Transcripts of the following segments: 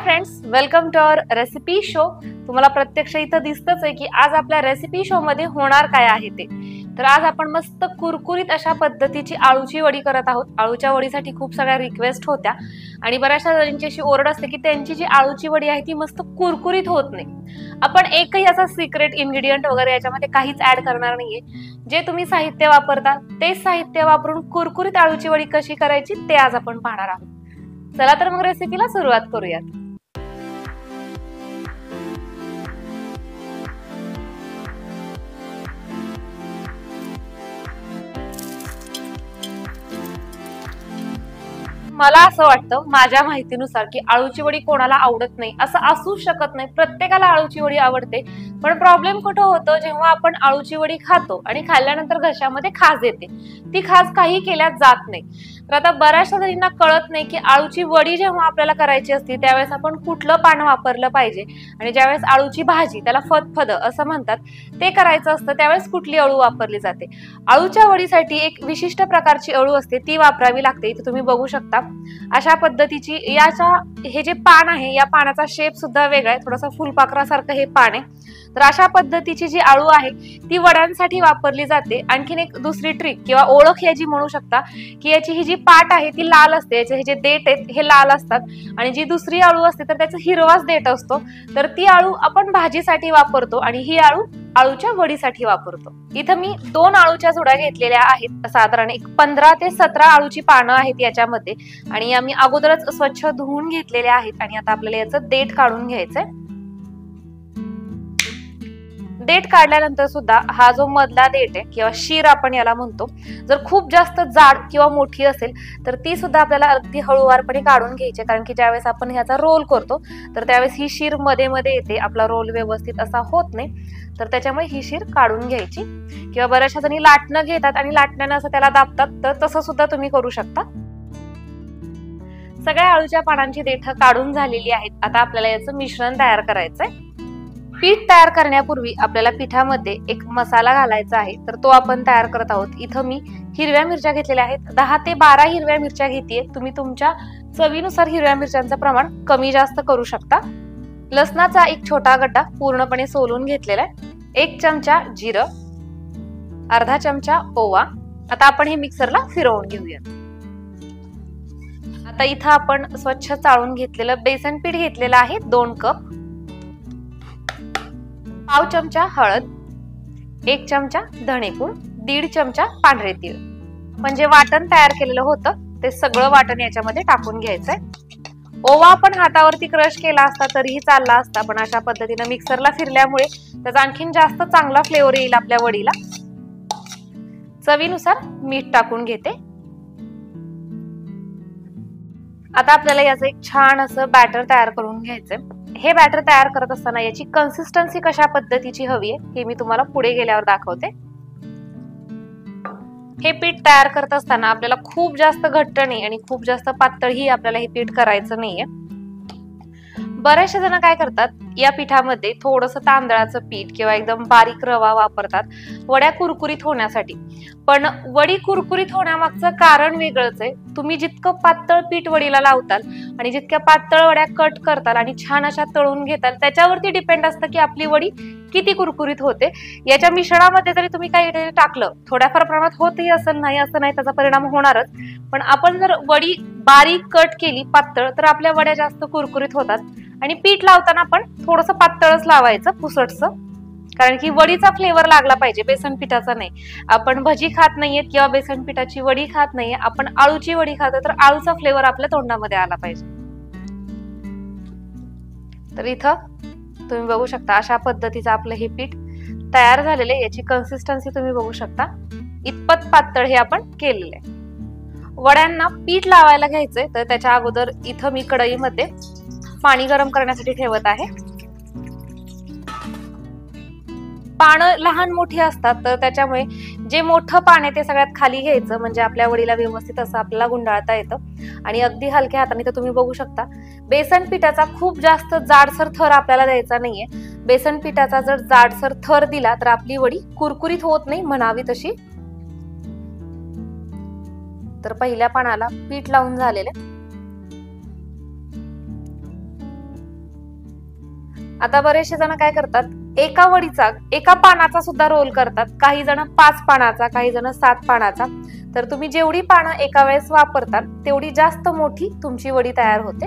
Friends, welcome to our recipe show. तुम्हाला प्रत्यक्ष इथं दिसतच आहे की आज आपल्या रेसिपी शो मध्ये होणार काय आहे ते। तर आज आपण मस्त कुरकुरीत अशा पद्धतीची आळूची वडी करत आहोत। आळूच्या वडीसाठी खूप सगळ्या रिक्वेस्ट होत्या आणि बऱ्याचशा जणांची अशी ओरड असते की त्यांची जी आळूची वडी आहे ती मस्त कुरकुरीत होत नाही। आपण एकही असा सिक्रेट इन्ग्रेडियंट वगैरे याच्यामध्ये काहीच ऍड करणार नाहीये। जे तुम्ही साहित्य वापरता तेच साहित्य वापरून कुरकुरीत आळूची वडी कशी करायची ते आज आपण पाहणार आहोत। चला तर मग रेसिपीला सुरुवात करूयात। मला असं वाटतं, माझ्या माहितीनुसार, की आळूची वडी कोणाला आवडत नाही असं असू शकत नाही। प्रत्येकाला आळूची वडी आवडते, पण प्रॉब्लेम कुठं होतो जेव्हा आपण आळूची वडी खातो आणि खाल्ल्यानंतर घशामध्ये खाज येते। ती खाज काही केल्या जात नाही। तर आता बऱ्याचशा जणांना कळत नाही की आळूची वडी जेव्हा आपल्याला करायची असते त्यावेळेस आपण कुठलं पान वापरलं पाहिजे आणि ज्यावेळेस आळूची भाजी, त्याला फदफद असं म्हणतात, ते करायचं असतं त्यावेळेस कुठली अळू वापरली जाते। आळूच्या वडीसाठी एक विशिष्ट प्रकारची अळू असते, ती वापरावी लागते। इथे तुम्ही बघू शकता अशा पद्धतीची हे जे पान आहे, या पानाचा शेप सुद्धा वेगळा आहे, थोडासा फुलपाखरासारखं हे पान आहे। तर अशा पद्धतीची जी आळू आहे ती वड्यांसाठी वापरली जाते। आणखीन एक दुसरी ट्रिक किंवा ओळख याची म्हणू शकता की याची ही जी पाट आहे ती लाल असते, याचे हे जे देठ आहेत हे लाल असतात आणि जी दुसरी आळू असते तर त्याचा हिरवाच देठ असतो। तर ती आळू आपण भाजीसाठी वापरतो आणि ही आळू आळूच्या वडीसाठी वापरतो। इथं मी 2 आळूच्या जुड्या घेतलेल्या आहेत, साधारण एक 15 ते 17 आळूची पानं आहेत याच्यामध्ये आणि आम्ही अगोदरच स्वच्छ धुवून घेतलेल्या आहेत आणि आता आपल्याला याचं देठ काढून घ्यायचंय। देठ काढल्यानंतर सुद्धा हा जो मधला देठ आहे किंवा शीर आपण याला म्हणतो, जर खूप जास्त जाड किंवा मोठी असेल तर ती सुद्धा आपल्याला अगदी हळूवारपणे काढून घ्यायची, कारण की ज्यावेळेस आपण ह्याचा रोल करतो तर त्यावेळेस ही शीर मध्ये मध्ये येते, आपला रोल व्यवस्थित असा होत नाही। तर त्याच्यामुळे ही शीर काढून घ्यायची। किंवा बऱ्याचशा जणी लाटणं घेतात आणि लाटण्यानं असं त्याला दाबतात, तर तसं सुद्धा तुम्ही करू शकता। सगळ्या आळूच्या पानांची देठ काढून झालेली आहेत। आता आपल्याला याचं मिश्रण तयार करायचंय। पीठ तयार करण्यापूर्वी आपल्याला पिठामध्ये एक मसाला घालायचा आहे, तर तो आपण तयार करत आहोत। इथं मी हिरव्या मिरच्या घेतलेल्या आहेत, 10 ते 12 हिरव्या मिरच्या घेतेय। तुम्ही तुमच्या चवीनुसार हिरव्या मिरच्यांचं प्रमाण कमी जास्त करू शकता। लसणाचा एक छोटा गड्डा पूर्णपणे सोलून घेतलेला आहे। 1 चमचा जिरं, अर्धा चमचा ओवा। आता आपण हे मिक्सरला फिरवून घेऊया। आता इथं आपण स्वच्छ चाळून घेतलेलं बेसन पीठ घेतलेलं आहे 2 कप, पाव चमचा हळद, 1 चमचा धणेपूड, 1.5 चमचा पांढरे तीळ। म्हणजे वाटण तयार केलेलं होतं ते सगळं वाटण याच्यामध्ये टाकून घ्यायचंय। ओवा आपण हातावरती क्रश केला असता तरीही चालला असता, पण अशा पद्धतीने मिक्सरला फिरल्यामुळे त्याचा आणखीन जास्त चांगला फ्लेवर येईल आपल्या वडीला। चवीनुसार मीठ टाकून घेते। आता आपल्याला याचं एक छान असं बॅटर तयार करून घ्यायचंय। हे बॅटर तयार करत असताना याची कन्सिस्टन्सी कशा पद्धतीची हवी आहे हे मी तुम्हाला पुढे गेल्यावर दाखवते। हे पीठ तयार करत असताना आपल्याला खूप जास्त घट्ट नाही आणि खूप जास्त पातळही आपल्याला हे पीठ करायचं नाहीये। बरेचसे जण काय करतात, या पिठामध्ये थोडंसं तांदळाचं पीठ किंवा एकदम बारीक रवा वापरतात वड्या कुरकुरीत होण्यासाठी। पण वडी कुरकुरीत होण्यामागचं कारण वेगळंच आहे। तुम्ही जितकं पातळ पीठ वडीला लावताल आणि जितक्या पातळ वड्या कट करताल आणि छान अशा तळून घेताल, त्याच्यावरती डिपेंड असतं की आपली वडी किती कुरकुरीत होते। याच्या मिश्रणामध्ये जरी तुम्ही काही टाकलं, थोड्याफार प्रमाणात होतही असेल, नाही असं नाही, त्याचा परिणाम होणारच। पण आपण जर वडी बारीक कट केली पातळ, तर आपल्या वड्या जास्त कुरकुरीत होतात। आणि पीठ लावताना पण थोडंसं पातळच लावायचं, पुसटसं, कारण की वडीचा फ्लेवर लागला पाहिजे, बेसन पिठाचा नाही। आपण भजी खात नाहीये किंवा बेसन पिठाची वडी खात नाहीये, आपण आळूची वडी खातो, तर आळूचा फ्लेवर आपल्या तोंडामध्ये आला पाहिजे। तर इथं तुम्ही बघू शकता अशा पद्धतीचं आपलं हे पीठ तयार झालेलं आहे। याची कन्सिस्टन्सी तुम्ही बघू शकता, इतपत पातळ हे आपण केलेलं आहे। वड्यांना पीठ लावायला घ्यायचंय, तर त्याच्या अगोदर इथं मी कढईमध्ये पाणी गरम करण्यासाठी ठेवत आहे। पानं लहान मोठी असतात, तर त्याच्यामुळे जे मोठं पान आहे ते सगळ्यात खाली घ्यायचं, म्हणजे आपल्या वडीला व्यवस्थित असं आपल्याला गुंडाळता येतं। आणि अगदी हलक्या हाताने तर तुम्ही बघू शकता बेसन पिठाचा खूप जास्त जाडसर थर आपल्याला द्यायचा नाहीये। बेसन पिठाचा जर जाडसर थर दिला तर आपली वडी कुरकुरीत होत नाही म्हणावी तशी। तर पहिल्या पानाला पीठ लावून झालेले, आता बरेचसे जण काय करतात, एका वडीचा एका पानाचा सुद्धा रोल करतात, काही जण 5 पानाचा, काही जण 7 पानाचा. तर तुम्ही जेवढी पानं एका वेळेस वापरतात तेवढी जास्त मोठी तुमची वडी तयार होते.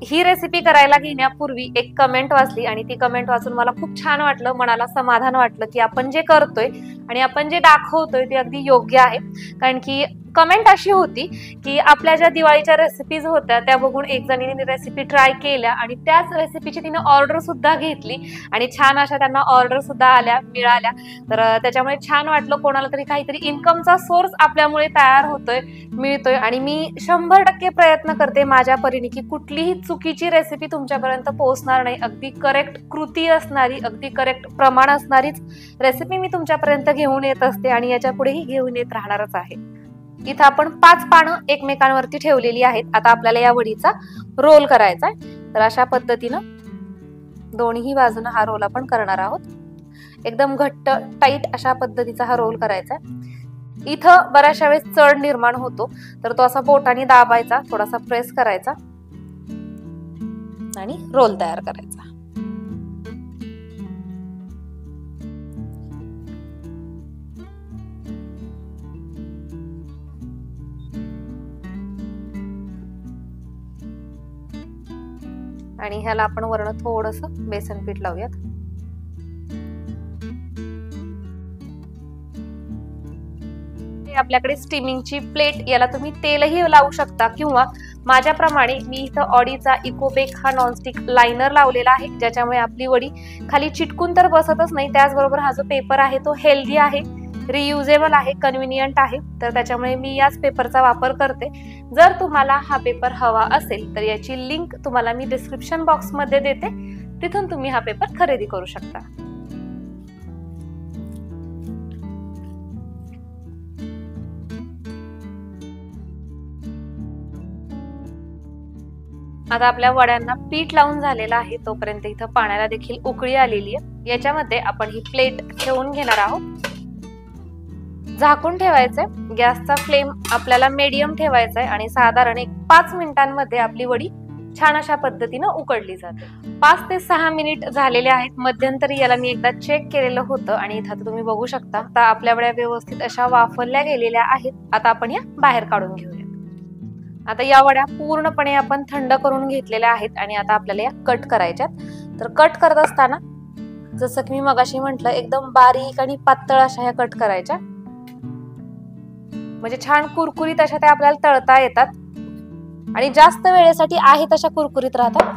ही रेसिपी करायला घेण्यापूर्वी एक कमेंट वाचली आणि ती कमेंट वाचून मला खूप छान वाटलं, मनाला समाधान वाटलं की आपण जे करतोय आणि आपण जे दाखवतोय ते अगदी योग्य आहे. कारण की कमेंट अशी होती की आपल्या ज्या दिवाळीच्या रेसिपीज होत्या त्या बघून एक जणीने रेसिपी ट्राय केल्या आणि त्याच रेसिपीची तिने ऑर्डर सुद्धा घेतली आणि छान अशा त्यांना ऑर्डर सुद्धा मिळाल्या. तर त्याच्यामुळे छान वाटलं, कोणाला तरी काहीतरी इन्कमचा सोर्स आपल्यामुळे तयार होतोय, मिळतोय. आणि मी 100% प्रयत्न करते माझ्या परीने की कुठलीही चुकीची रेसिपी तुमच्यापर्यंत पोहोचणार नाही, अगदी करेक्ट कृती असणारी, अगदी करेक्ट प्रमाण असणारीच रेसिपी मी तुमच्यापर्यंत घेऊन येत असते आणि याच्या पुढेही घेऊन येत राहणारच आहे. इथं आपण 5 पानं एकमेकांवरती ठेवलेली आहेत. आता आपल्याला या वडीचा रोल करायचा आहे. तर अशा पद्धतीनं दोन्ही बाजूनं हा रोल आपण करणार आहोत. एकदम घट्ट टाईट अशा पद्धतीचा हा रोल करायचा आहे. इथं बऱ्याचशा वेळेस चढ निर्माण होतो, तर तो असा बोटाने दाबायचा, थोडासा प्रेस करायचा आणि रोल तयार करायचा. आणि ह्याला आपण वरण थोडंसं बेसन पीठ लावूयात. आपल्याकडे स्टीमिंगची प्लेट, याला तुम्ही तेलही लावू शकता किंवा माझ्याप्रमाणे मी इथं ऑडीचा इकोबेक हा नॉनस्टिक लायनर लावलेला आहे, ज्याच्यामुळे आपली वडी खाली चिटकून तर बसतच नाही, त्याचबरोबर हा जो पेपर आहे तो हेल्दी आहे, रियुजेबल आहे, कन्व्हिनियंट आहे. तर त्याच्यामुळे मी याच पेपरचा वापर करते. जर तुम्हाला हा पेपर हवा असेल तर याची लिंक तुम्हाला मी डिस्क्रिप्शन बॉक्स मध्ये देते, तिथून तुम्ही हा पेपर खरेदी करू शकता. आता आपल्या वड्यांना पीठ लावून झालेलं आहे, तोपर्यंत इथं पाण्याला देखील उकळी आलेली आहे. याच्यामध्ये आपण ही प्लेट ठेवून घेणार आहोत. झाकून ठेवायचंय. गॅसचा फ्लेम आपल्याला मीडियम ठेवायचा आहे आणि साधारण 5 मिनिटांमध्ये आपली वडी छान अशा पद्धतीनं उकडली जाते. 5 ते 6 मिनिट झालेले आहेत. मध्यंतरी याला मी एकदा चेक केलेलं होतं आणि इथं तुम्ही बघू शकता आता आपल्या वड्या व्यवस्थित अशा वाफरल्या गेलेल्या आहेत. आता आपण या बाहेर काढून घेऊया. आता या वड्या पूर्णपणे आपण थंड करून घेतलेल्या आहेत आणि आता आपल्याला या कट करायच्यात. तर कट करत असताना जसं की मी मगाशी म्हटलं, एकदम बारीक आणि पातळ अशा ह्या कट करायच्या, म्हणजे छान कुरकुरीत अशा त्या आपल्याला तळता येतात आणि जास्त वेळेसाठी आहे तशा कुरकुरीत राहतात.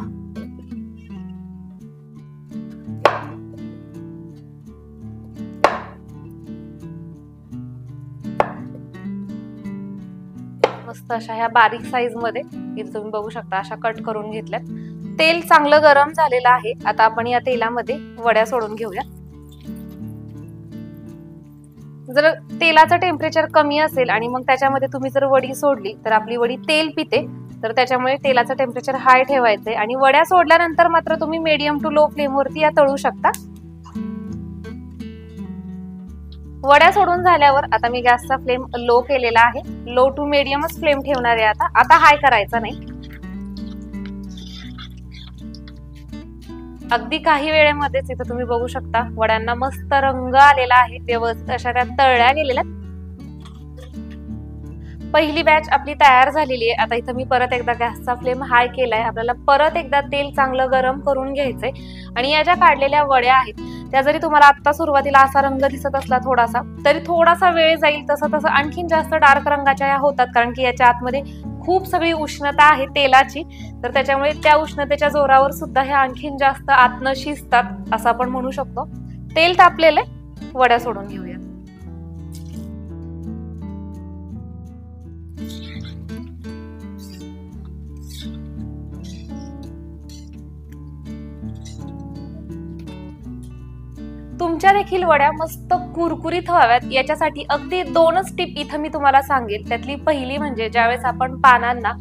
मस्त अशा ह्या बारीक साईज मध्ये इथे तुम्ही बघू शकता अशा कट करून घेतल्यात. तेल चांगलं गरम झालेलं आहे. आता आपण या तेलामध्ये वड्या सोडून घेऊया. जर तेलाचं टेम्परेचर कमी असेल आणि मग त्याच्यामध्ये तुम्ही जर वडी सोडली तर आपली वडी तेल पिते, तर त्याच्यामुळे तेलाचं टेम्परेचर हाय ठेवायचंय आणि वड्या सोडल्यानंतर मात्र तुम्ही मीडियम टू लो फ्लेम वरती या तळू शकता. वड्या सोडून झाल्यावर आता मी गॅसचा फ्लेम लो केलेला आहे. लो टू मीडियमच फ्लेम ठेवणार आहे. आता हाय करायचा नाही. अगदी काही वेळेमध्येच इथं तुम्ही बघू शकता वड्यांना मस्त रंग आलेला आहे, व्यवस्थित अशा त्या तळल्या गेलेल्या. पहिली बॅच आपली तयार झालेली आहे. आता इथं मी परत एकदा गॅसचा फ्लेम हाय केलाय. आपल्याला परत एकदा तेल चांगलं गरम करून घ्यायचंय आणि या ज्या काढलेल्या वड्या आहेत त्या जरी तुम्हाला आता सुरुवातीला असा रंग दिसत असला थोडासा, तरी थोडासा वेळ जाईल तसं तसं आणखीन जास्त डार्क रंगाच्या या होतात, कारण की याच्या आतमध्ये खूप सगळी उष्णता आहे तेलाची. तर त्याच्यामुळे त्या उष्णतेच्या जोरावर सुद्धा ह्या आणखीन जास्त आतनं शिजतात असं आपण म्हणू शकतो. तेल तापलेले, वड्या सोडून घेऊया. तुमच्या देखील वड्या मस्त कुरकुरीत व्हाव्यात याच्यासाठी अगदी 2च टिप इथं मी तुम्हाला सांगेल. त्यातली पहिली म्हणजे ज्यावेळेस आपण पानांना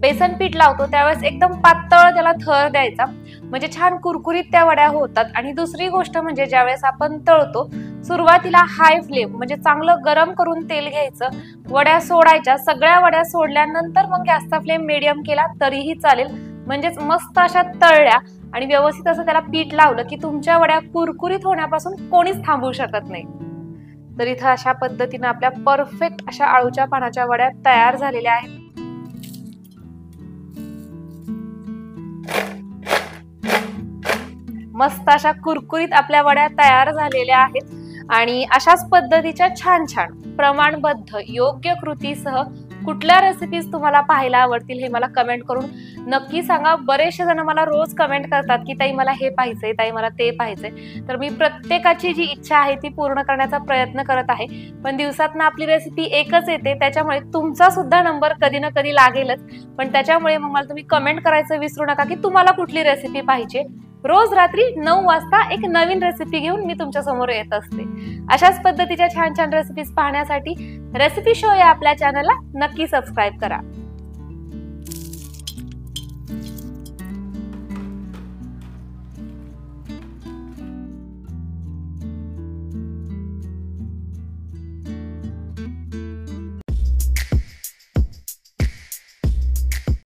बेसन पीठ लावतो त्यावेळेस एकदम पातळ त्याला थर द्यायचा, म्हणजे छान कुरकुरीत त्या वड्या होतात. आणि दुसरी गोष्ट म्हणजे ज्यावेळेस आपण तळतो सुरुवातीला हाय फ्लेम म्हणजे चांगलं गरम करून तेल घ्यायचं, वड्या सोडायच्या, सगळ्या वड्या सोडल्यानंतर मग गॅसचा फ्लेम मीडियम केला तरीही चालेल. म्हणजेच मस्त अशा तळल्या आणि व्यवस्थित असं त्याला पीठ लावलं की तुमच्या वड्या कुरकुरीत होण्यापासून कोणीच थांबवू शकत नाही. तर इथं अशा पद्धतीने आपल्या परफेक्ट अशा आळूच्या पानाच्या वड्या तयार झालेल्या आहेत. मस्त अशा कुरकुरीत आपल्या वड्या तयार झालेल्या आहेत. आणि अशाच पद्धतीच्या छान छान प्रमाणबद्ध योग्य कृतीसह कुठल्या रेसिपीज तुम्हाला पाहायला आवडतील हे मला कमेंट करून नक्की सांगा. बरेचसे जण मला रोज कमेंट करतात की ताई मला हे पाहिजे, ताई मला ते पाहिजे. तर मी प्रत्येकाची जी इच्छा आहे ती पूर्ण करण्याचा प्रयत्न करत आहे. पण दिवसातनं आपली रेसिपी एकच येते, त्याच्यामुळे तुमचा सुद्धा नंबर कधी ना कधी लागेलच. पण त्याच्यामुळे मग मला तुम्ही कमेंट करायचं विसरू नका की तुम्हाला कुठली रेसिपी पाहिजे. रोज रात्री 9 वाजता एक नवीन रेसिपी घेऊन मी तुमच्या समोर येत असते. अशाच पद्धतीच्या छान छान रेसिपीज पाहण्यासाठी रेसिपी शो या आपल्या चॅनलला नक्की सबस्क्राईब करा.